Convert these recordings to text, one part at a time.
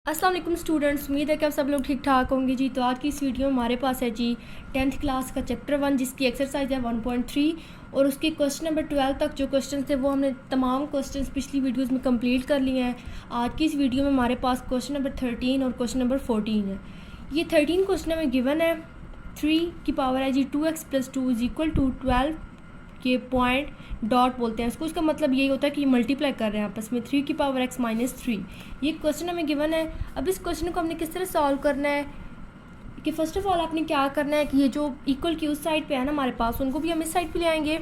अस्सलाम वालेकुम स्टूडेंट्स, उम्मीद है कि आप सब लोग ठीक ठाक होंगे जी। तो आज की इस वीडियो में हमारे पास है जी 10th क्लास का चैप्टर 1 जिसकी एक्सरसाइज है 1.3 और उसके क्वेश्चन नंबर 12 तक जो क्वेश्चन थे वो हमने तमाम क्वेश्चन पिछली वीडियोस में कंप्लीट कर लिए हैं। आज की इस वीडियो में हमारे पास क्वेश्चन नंबर 13 और क्वेश्चन नंबर 14 है। ये 13 क्वेश्चन हमें गिवन है 3 की पावर है जी 2x+2 इज इक्वल टू 12 के पॉइंट डॉट बोलते हैं इसको। इसका मतलब यही होता है कि मल्टीप्लाई कर रहे हैं आपस में 3 की पावर x माइनस 3। ये क्वेश्चन हमें गिवन है। अब इस क्वेश्चन को हमने किस तरह सॉल्व करना है कि फ़र्स्ट ऑफ ऑल आपने क्या करना है कि ये जो इक्वल की उस साइड पे है ना हमारे पास, उनको भी हम इस साइड पे ले आएंगे।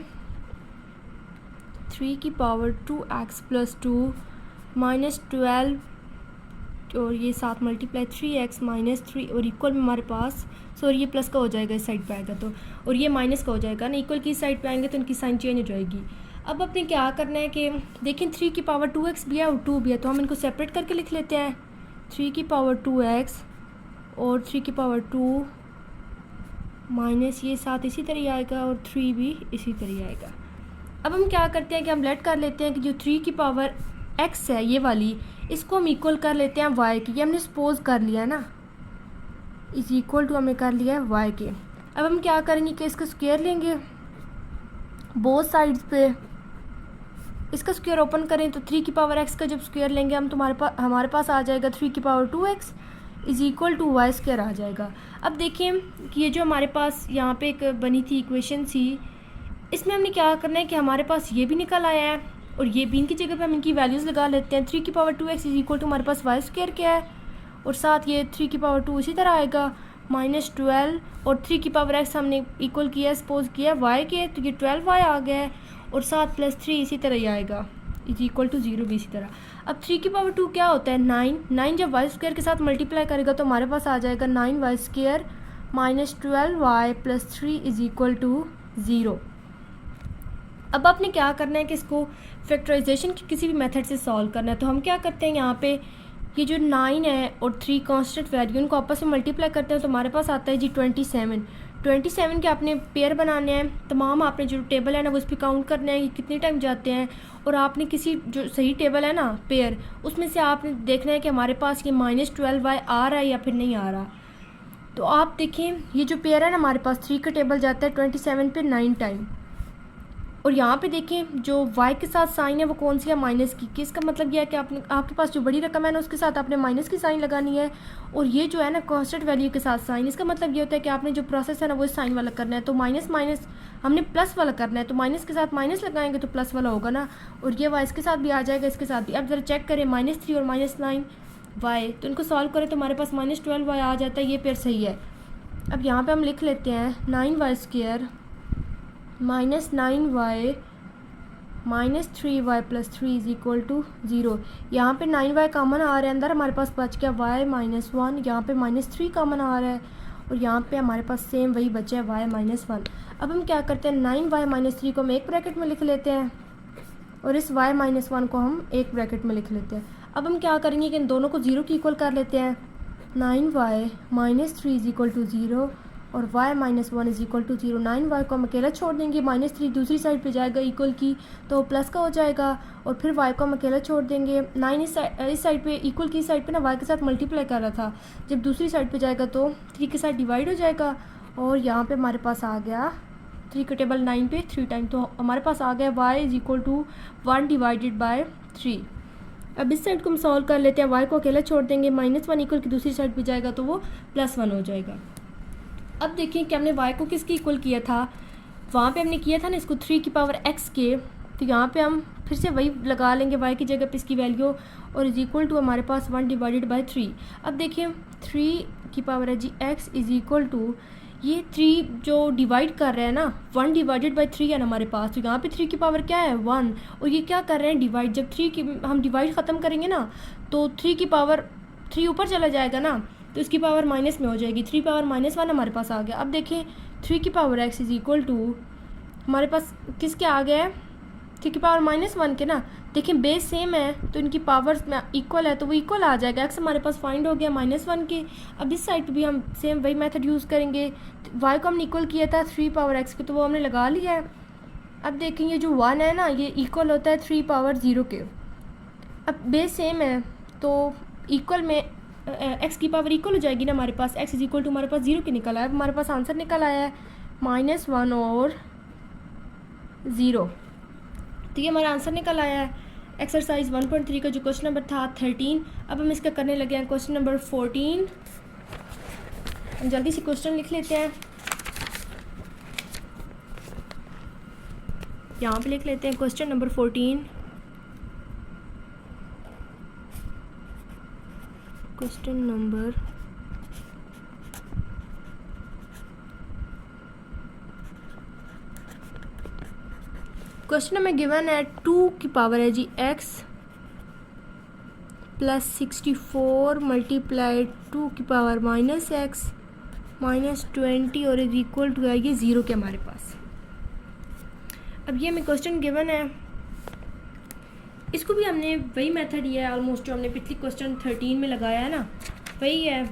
3 की पावर 2x+2 माइनस 12 और ये साथ मल्टीप्लाई 3x माइनस 3 और इक्वल में हमारे पास सॉरी ये प्लस का हो जाएगा इस साइड पे आएगा तो, और ये माइनस का हो जाएगा ना। इक्वल की साइड पे आएंगे तो इनकी साइन चेंज हो जाएगी। अब अपने क्या करना है कि देखें 3 की पावर 2x भी है और 2 भी है तो हम इनको सेपरेट करके लिख लेते हैं। 3 की पावर 2x और 3 की पावर 2 माइनस ये साथ इसी तरह आएगा और 3 भी इसी तरह आएगा। अब हम क्या करते हैं कि हम लेट कर लेते हैं कि जो 3 की पावर x है ये वाली, इसको हम इक्वल कर लेते हैं y की। ये हमने सपोज कर लिया है ना, इज इक्वल टू हमने कर लिया है y के। अब हम क्या करेंगे कि इसका स्क्वायर लेंगे बोथ साइड्स पे। इसका स्क्वायर ओपन करें तो 3 की पावर x का जब स्क्वायर लेंगे हम तो हमारे पास आ जाएगा 3 की power 2x is equal to y square आ जाएगा। अब देखिए कि ये जो हमारे पास यहाँ पे एक बनी थी इक्वेशन थी, इसमें हमने क्या करना है कि हमारे पास ये भी निकल आया है और ये भी इनकी जगह पे हम इनकी वैल्यूज़ लगा लेते हैं। 3 की power 2x is equal to हमारे पास वाई स्क्वायर क्या है और साथ ये 3 की पावर 2 इसी तरह आएगा माइनस 12 और 3 की पावर x हमने इक्वल किया सपोज किया y के तो ये 12y आ गया है और साथ प्लस 3 इसी तरह ही आएगा इज इक्वल टू 0 भी इसी तरह। अब 3 की पावर 2 क्या होता है 9 जब वाई स्क्वायर के साथ मल्टीप्लाई करेगा तो हमारे पास आ जाएगा 9y square minus 12y plus 3 is equal to 0। अब आपने क्या करना है कि इसको फैक्टराइजेशन की किसी भी मेथड से सॉल्व करना है। तो हम क्या करते हैं यहाँ पे ये जो 9 है और 3 कांस्टेंट वैल्यू उनको आपस में मल्टीप्लाई करते हैं तो हमारे पास आता है जी 27 के आपने पेयर बनाने हैं। तमाम आपने जो टेबल है ना वो इस पर काउंट करना है कि कितने टाइम जाते हैं और आपने किसी जो सही टेबल है ना पेयर उसमें से आपने देखना है कि हमारे पास ये माइनस 12y आ रहा है या फिर नहीं आ रहा। तो आप देखें ये जो पेयर है ना हमारे पास 3 का टेबल जाता है 27 पे 9 टाइम और यहाँ पे देखें जो y के साथ साइन है वो कौन सी है माइनस की। इसका मतलब यह है कि आपके पास जो बड़ी रकम है ना उसके साथ आपने माइनस की साइन लगानी है और ये जो है ना कांस्टेंट वैल्यू के साथ साइन। इसका मतलब ये होता है कि आपने जो प्रोसेस है ना वो साइन वाला करना है। तो माइनस माइनस हमने प्लस वाला करना है तो माइनस के साथ माइनस लगाएंगे तो प्लस वाला होगा ना और ये y इसके साथ भी आ जाएगा इसके साथ भी। अब ज़रा चेक करें -3 और -9y तो इनको सॉल्व करें तो हमारे पास -12y आ जाता है। ये पेयर सही है। अब यहाँ पर हम लिख लेते हैं 9y square minus 9y minus 3y plus 3 is equal to 0। यहाँ पे 9y कॉमन आ रहा है अंदर, हमारे पास बच गया y माइनस 1। यहाँ पे -3 कॉमन आ रहा है और यहाँ पे हमारे पास सेम वही बचा है y माइनस 1। अब हम क्या करते हैं 9y माइनस 3 को हम एक ब्रैकेट में लिख लेते हैं और इस y माइनस 1 को हम एक ब्रैकेट में लिख लेते हैं। अब हम क्या करेंगे कि इन दोनों को 0 की इक्वल कर लेते हैं। 9y minus 3 is equal to 0 और y minus 1 is equal to 0। 9y को हम अकेला छोड़ देंगे, -3 दूसरी साइड पे जाएगा इक्वल की तो प्लस का हो जाएगा और फिर y को हम अकेला छोड़ देंगे। 9 इस साइड पे इक्वल की साइड पे ना y के साथ मल्टीप्लाई कर रहा था, जब दूसरी साइड पे जाएगा तो 3 के साथ डिवाइड हो जाएगा और यहाँ पे हमारे पास आ गया 3 का टेबल 9 पे 3 टाइम तो हमारे पास आ गया y is equal to 1 divided by 3। अब इस साइड को हम सॉल्व कर लेते हैं, y को अकेला छोड़ देंगे, -1 इक्वल की दूसरी साइड पे जाएगा तो वो +1 हो जाएगा। अब देखिए कि हमने y को किसकी इक्वल किया था, वहाँ पे हमने किया था ना इसको 3 की पावर x के। तो यहाँ पे हम फिर से वही लगा लेंगे y की जगह पे इसकी वैल्यू और इज इक्वल टू हमारे पास 1 डिवाइडेड बाय 3। अब देखिए 3 की पावर है जी x इज इक्वल टू ये 3 जो डिवाइड कर रहे हैं ना 1 डिवाइडेड बाय 3 है ना हमारे पास। तो यहाँ पे 3 की पावर क्या है 1 और ये क्या कर रहे हैं डिवाइड। जब 3 की हम डिवाइड ख़त्म करेंगे ना तो 3 की पावर 3 ऊपर चला जाएगा ना तो इसकी पावर माइनस में हो जाएगी। 3 पावर -1 हमारे पास आ गया। अब देखें 3 की power x is equal to हमारे पास किसके आ गया है 3 की पावर -1 के ना। देखें बेस सेम है तो इनकी पावर्स में इक्वल है तो वो इक्वल आ जाएगा। x हमारे पास फाइंड हो गया -1 के। अब इस साइड पे भी हम सेम वही मेथड यूज़ करेंगे। y को हमने इक्वल किया था 3 पावर x के तो वो हमने लगा लिया है। अब देखें ये जो 1 है ना ये इक्वल होता है 3 पावर 0 के। अब बेस सेम है तो इक्वल में एक्स की पावर इक्वल हो जाएगी ना हमारे पास, एक्स इज इक्वल टू हमारे पास 0 की निकल आया। अब हमारे पास आंसर निकल आया है -1 और 0। तो ये हमारा आंसर निकल आया है एक्सरसाइज 1.3 का जो क्वेश्चन नंबर था 13। अब हम इसका करने लगे हैं क्वेश्चन नंबर 14। हम जल्दी से क्वेश्चन लिख लेते हैं, यहाँ पे लिख लेते हैं question number 14। Question number question में गिवन है 2 की पावर है जी x प्लस 64 मल्टीप्लाई 2 की पावर -x -20 और इज इक्वल टू है ये 0 के हमारे पास। अब ये हमें क्वेश्चन गिवन है, इसको भी हमने वही मेथड ही है ऑलमोस्ट जो हमने पिछली क्वेश्चन 13 में लगाया है ना, वही है।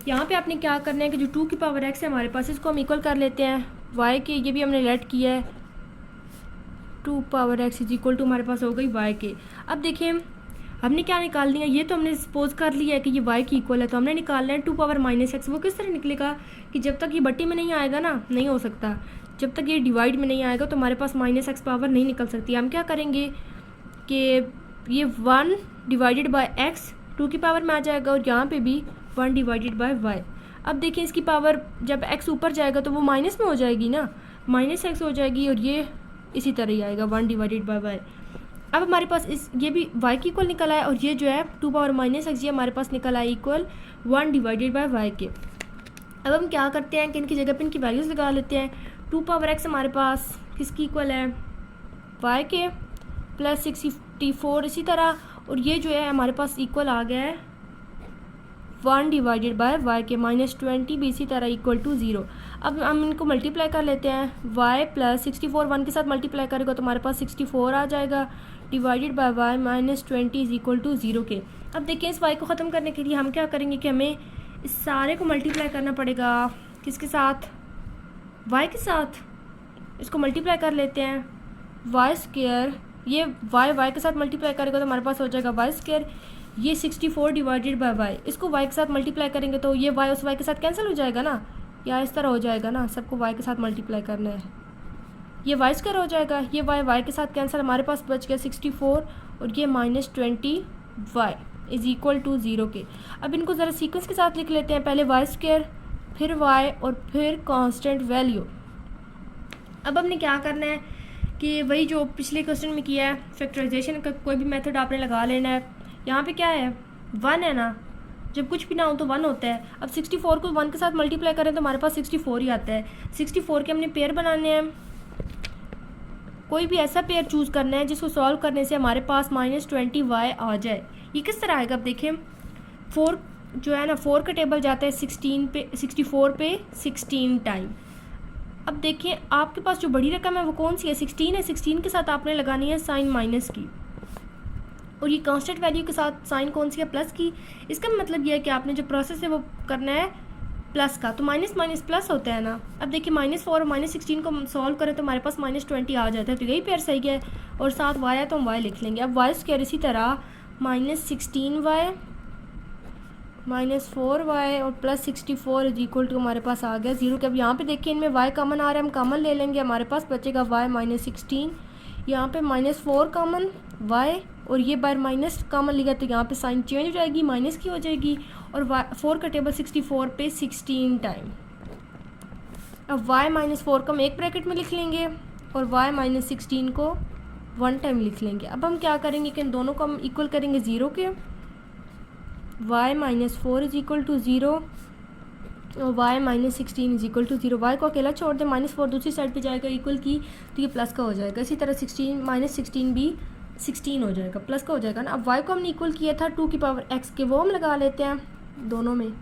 यहाँ पे आपने क्या करना है कि जो 2 की पावर x है हमारे पास, इसको हम इक्वल कर लेते हैं y के, ये भी हमने लेट किया है 2 power x is equal to हमारे पास हो गई y के। अब देखिए हमने क्या निकाल लिया, ये तो हमने सपोज कर लिया है कि ये y की इक्वल है, तो हमने निकालना है 2 पावर -x। वो किस तरह निकलेगा कि जब तक ये बट्टी में नहीं आएगा ना, नहीं हो सकता, जब तक ये डिवाइड में नहीं आएगा तो हमारे पास -x पावर नहीं निकल सकती। हम क्या करेंगे कि ये 1 डिवाइडेड बाय x 2 की पावर में आ जाएगा और यहाँ पे भी 1 डिवाइडेड बाय y। अब देखिए इसकी पावर जब x ऊपर जाएगा तो वो माइनस में हो जाएगी ना, -x हो जाएगी और ये इसी तरह ही आएगा 1 डिवाइडेड बाय y। अब हमारे पास ये भी y की इक्वल निकल आया और ये जो है 2 पावर -x ये हमारे पास निकल आया इक्वल 1 डिवाइडेड बाय y के। अब हम क्या करते हैं कि इनकी जगह पे इनकी वैल्यूज़ लगा लेते हैं। 2 पावर x हमारे पास किसकी इक्वल है, y के प्लस 64 इसी तरह, और ये जो है हमारे पास इक्वल आ गया है 1 डिवाइडेड बाय y के, -20 भी इसी तरह इक्वल टू 0। अब हम इनको मल्टीप्लाई कर लेते हैं, y प्लस 64 1 के साथ मल्टीप्लाई करेगा तो हमारे पास 64 आ जाएगा divided by y -20 is equal to 0 के। अब देखिए इस y को ख़त्म करने के लिए हम क्या करेंगे कि हमें इस सारे को मल्टीप्लाई करना पड़ेगा, किसके साथ, y के साथ। इसको मल्टीप्लाई कर लेते हैं y², ये y के साथ मल्टीप्लाई करेगा तो हमारे पास हो जाएगा y², ये 64 डिवाइडेड बाय y, इसको y के साथ मल्टीप्लाई करेंगे तो ये y उस y के साथ कैंसिल हो जाएगा ना, या इस तरह हो जाएगा ना, सबको y के साथ मल्टीप्लाई करना है, ये y² हो जाएगा, ये y के साथ कैंसिल, हमारे पास बच गया 64 और ये -20y इज इक्वल टू 0 के। अब इनको ज़रा सीक्वेंस के साथ लिख लेते हैं, पहले y², फिर y और फिर कांस्टेंट वैल्यू। अब हमने क्या करना है कि वही जो पिछले क्वेश्चन में किया है, फैक्टराइजेशन का कोई भी मेथड आपने लगा लेना है। यहाँ पे क्या है, 1 है ना, जब कुछ भी ना हो तो 1 होता है। अब 64 को 1 के साथ मल्टीप्लाई करें तो हमारे पास 64 ही आता है। 64 के हमने पेयर बनाने हैं, कोई भी ऐसा पेयर चूज़ करना है जिसको सॉल्व करने से हमारे पास -20y आ जाए। ये किस तरह आएगा, अब देखें 4 जो है ना, 4 का टेबल जाता है 64 पे 16 टाइम। अब देखिए आपके पास जो बड़ी रकम है वो कौन सी है, 16 है। 16 के साथ आपने लगानी है साइन माइनस की, और ये कांस्टेंट वैल्यू के साथ साइन कौन सी है, प्लस की। इसका मतलब ये है कि आपने जो प्रोसेस है वो करना है प्लस का, तो माइनस माइनस प्लस होता है ना। अब देखिए -4 और -16 को सॉल्व करें तो हमारे पास -20 आ जाता है, तो यही पेयर सही है। और साथ y है तो हम y लिख लेंगे। अब y² इसी तरह -16y -4y और प्लस 64 इज इक्वल टू हमारे पास आ गया 0 के। अब यहाँ पे देखिए इनमें y कॉमन आ रहा है, हम कॉमन ले लेंगे, हमारे पास बचेगा y -16, यहाँ पे -4 कॉमन y, और ये बार माइनस कॉमन लिखा तो यहाँ पे साइन चेंज हो जाएगी, माइनस की हो जाएगी, और 4 का टेबल 64 पे 16 टाइम। अब y -4 को हम एक ब्रैकेट में लिख लेंगे और y -16 को 1 टाइम लिख लेंगे। अब हम क्या करेंगे कि इन दोनों को हम इक्वल करेंगे 0 के, y -4 इज इक्वल टू 0 और y -16 is equal to 0। y को अकेला छोड़ दें, -4 दूसरी साइड पे जाएगा इक्वल की, तो ये प्लस का हो जाएगा। इसी तरह 16 -16 भी 16 हो जाएगा, प्लस का हो जाएगा ना। अब y को हमने इक्वल किया था 2 की पावर x के, वो हम लगा लेते हैं दोनों में,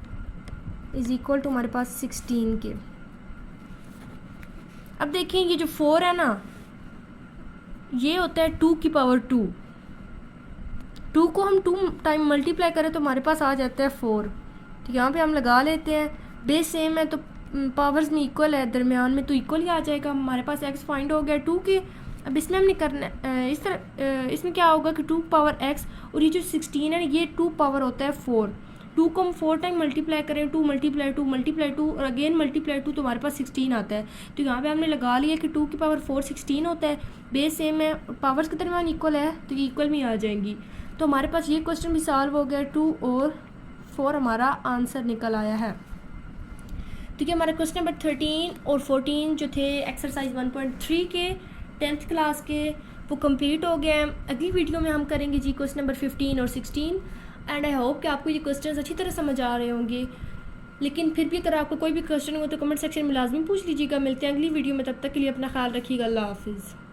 इज इक्वल टू हमारे पास 16 के। अब देखिए ये जो 4 है ना, ये होता है 2 की पावर 2। 2 को हम 2 टाइम मल्टीप्लाई करें तो हमारे पास आ जाता है 4। तो यहाँ पे हम लगा लेते हैं, बेस सेम है तो पावर्स में इक्वल है, दरमियान में तो इक्वल ही आ जाएगा। हमारे पास x फाइंड हो गया 2 के। अब इसमें हमने करना इस तरह, इसमें क्या होगा कि 2 पावर x और ये जो 16 है ये 2 पावर होता है 4। 2 को हम 4 टाइम मल्टीप्लाई करें, 2 मल्टीप्लाई 2 मल्टीप्लाई 2 और अगेन मल्टीप्लाई 2 तो हमारे पास 16 आता है। तो यहाँ पे हमने लगा लिया कि 2 की पावर 4 16 होता है, बेस सेम है, पावर्स के दरमियान इक्वल है तो ये इक्वल में आ जाएंगी। तो हमारे पास ये क्वेश्चन भी सॉल्व हो गया, 2 और 4 हमारा आंसर निकल आया है। तो ये हमारा क्वेश्चन नंबर 13 और 14 जो थे एक्सरसाइज 1.3 के 10th क्लास के वो कंप्लीट हो गए हैं। अगली वीडियो में हम करेंगे जी क्वेश्चन नंबर 15 और 16 एंड आई होप कि आपको ये क्वेश्चंस अच्छी तरह समझ आ रहे होंगे। लेकिन फिर भी अगर आपको कोई भी क्वेश्चन हो तो कमेंट सेक्शन में लाजमी पूछ लीजिएगा। मिलते हैं अगली वीडियो में, तब तक के लिए अपना ख्याल रखिएगा। अल्लाह हाफिज़।